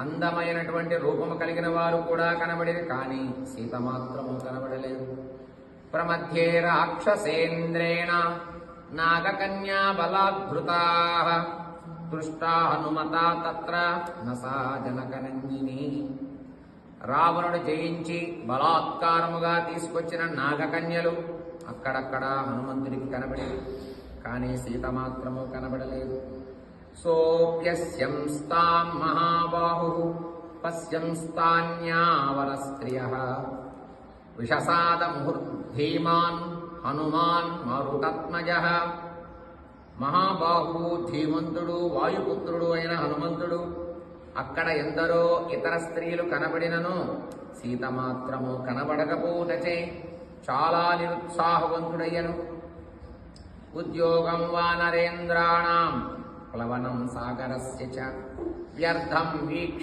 అందమైనటువంటి రూపము కలిగిన వారు కూడా కనబడిరి, కానీ సీత మాత్రము కనబడలేదు. ప్రమధ్యే రాక్షసేంద్రేణ నాగకన్యా బలాద్భృతా దృష్టా హనుమతా తత్ర నసా జనకనందిని. రావణుడు జయించి బలాత్కారముగా తీసుకొచ్చిన నాగకన్యలు అక్కడక్కడ హనుమంతుడికి కనబడి, కానీ సీత మాత్రము కనబడలేదు. సోప్యస్యంస్తాం మహాబాహు పశ్యంస్తాన్యావర స్త్రియః విషసాద ముహుర్ధీమాన్ హనుమాన్ మరుతత్మజః. మహాబాహు ధీమంతుడు వాయుపుత్రుడు అయిన హనుమంతుడు అక్కడ ఎందరో ఇతర స్త్రీలు కనబడినను సీత మాత్రము కనబడకపోవుటచే చాలా నిరుత్సాహవంతుడయ్యను. ఉద్యోగం వానరేంద్రాణం ప్లవనం సాగరస్య చ వ్యర్థం వీక్ష్య